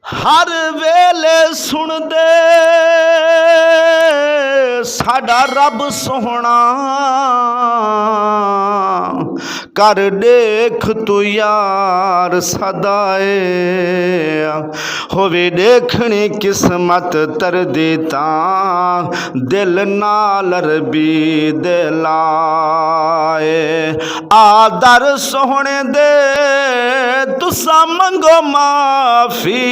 हर वेले सुन दे साडा रब सोहना कर देख तू यार सदाए होवे देखनी किस्मत तर देता दिल नाल रबी दिलाए आदर सोहने दे तुसा मंगो माफी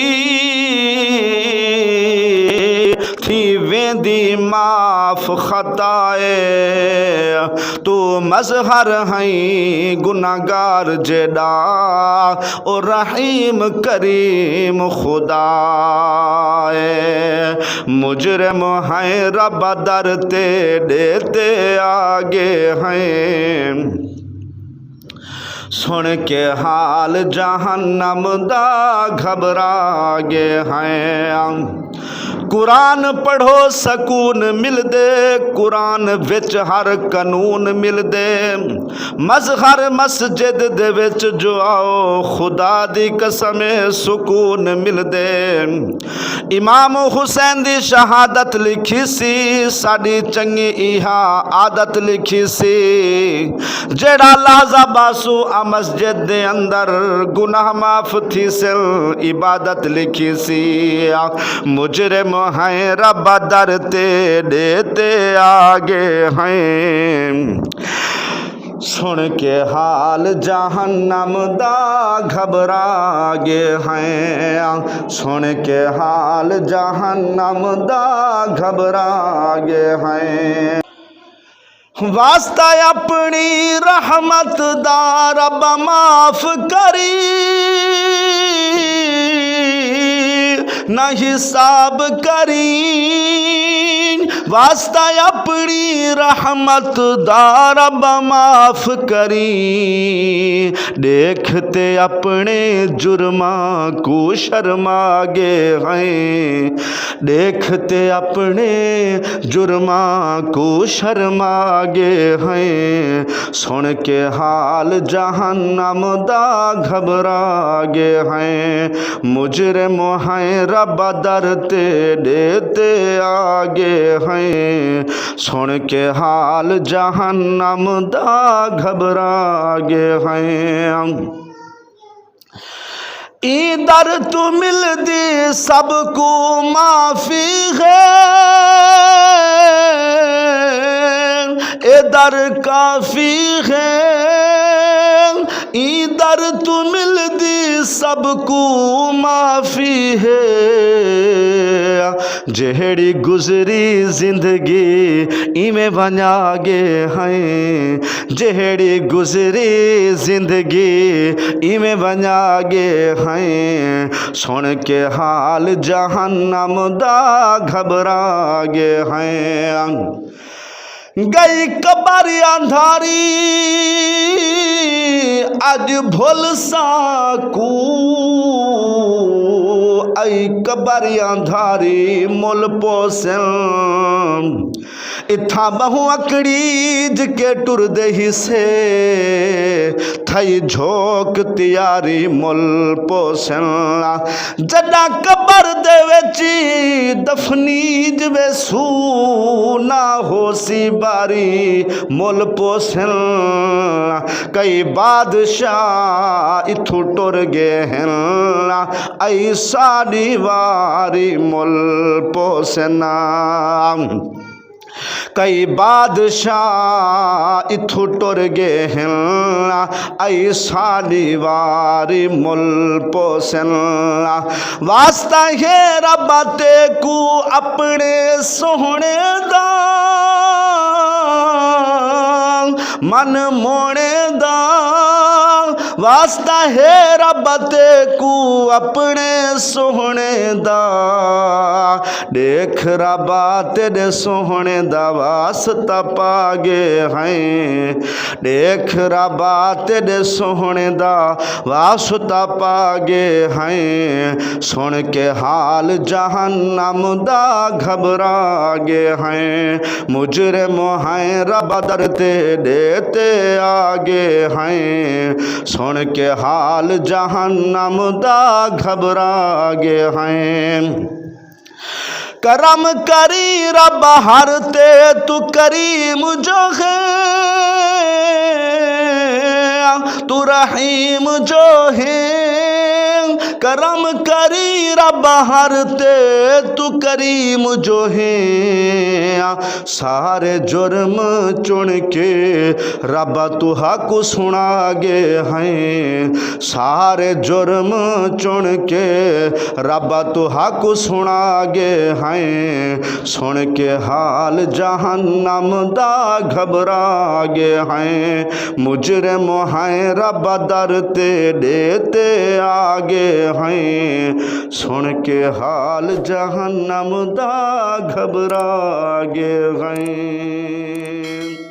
थी वेंदी माफ खताए तू मजहर हई गुनागार जेड़ा ओ रहीम करीम खुदाए मुजरिम है रब दर ते देते आगे हैं सुन के हाल जहन्नम दा घबरा गे हैं कुरान पढ़ो सकून मिल दे कुरान विच हर कानून मिल दे मजहर मस्जिद दे विच जो आओ खुदा दी कसम सुकून मिल दे इमाम हुसैन दी शहादत लिखी सी साडी चंगी इहा आदत लिखी सी जेड़ा लाजा बासू आ मस्जिद दे अंदर गुनाह माफ थी सिल इबादत लिखी सी मुजरिम हैं रब दर ते देते आगे हैं सुन के हाल जहन्नम दा घबरा गे हैं सुन के हाल जहन्नम दा घबरा गे हैं वास्ता अपनी रहमत दा रब माफ करी न हिसाब करी वास्ता अपनी रहमत दा रब माफ करी देखते अपने जुर्मा को शर्मा गे हैं देखते अपने जुर्मा को शर्मा गे हैं सुन के हाल जहन्नम दा घबरा गे हैं मुजरिम हैं रब दर ते देते आगे हैं सुन के हाल जहन्नम दा घबरा गे हैं इधर तू मिल दी सबको माफी है इधर काफी है इधर तू मिल दी सबको माफी है जेहड़ी गुजरी जिंदगी इमें बना गे हैं जेहड़ी गुजरी जिंदगी इमें बना गे हैं सुन के हाल जहन्नम दा घबरा गे हैं गई कबर अंधारी आज भोल साकू आई कबर अंधारी मोल पोसन इथा बहु अकड़ीज के टुर दही से थई झोंक तियारी मुल पोसन जड़ा कबर दे वेची दफनीज वे सूना होसी बारी मुल पोसन कई बादशाह इथु टुर गए हैं आई साड़ी वारी मुल पोसना कई बादशाह इथु टुर गए हैं आई साड़ी वारी मुल पोसन वास्ता है रब ते को अपने सोहने दा मन मोने दा वास्ता है रब ते को अपने सोहने दा देख रब तेरे सोहने दा वास्ता पागे हैं देख रब तेरे सोहने दा वास्ता पागे हैं सुन के हाल जहन्नम दा घबरा गे हैं मुजरिम हैं रब दर ते देते आगे हैं सुन सुन के हाल जहन्नम दा घबरा गए हैं। करम करी रब हर ते तू करीम जो है, तू रहीम जो है। करम करी रब हर ते तू करीम जो है, सारे जुर्म चुन के रब तू हक सुना गे हैं। सारे जुर्म चुन के रब तू हक सुना गे हैं। सुन के हाल जहन्नम दा घबरा गे हैं। मुजरिम हैं रब दर ते देते आगे हैं। सुन के हाल जहन्नम दा घबरा गे हैं।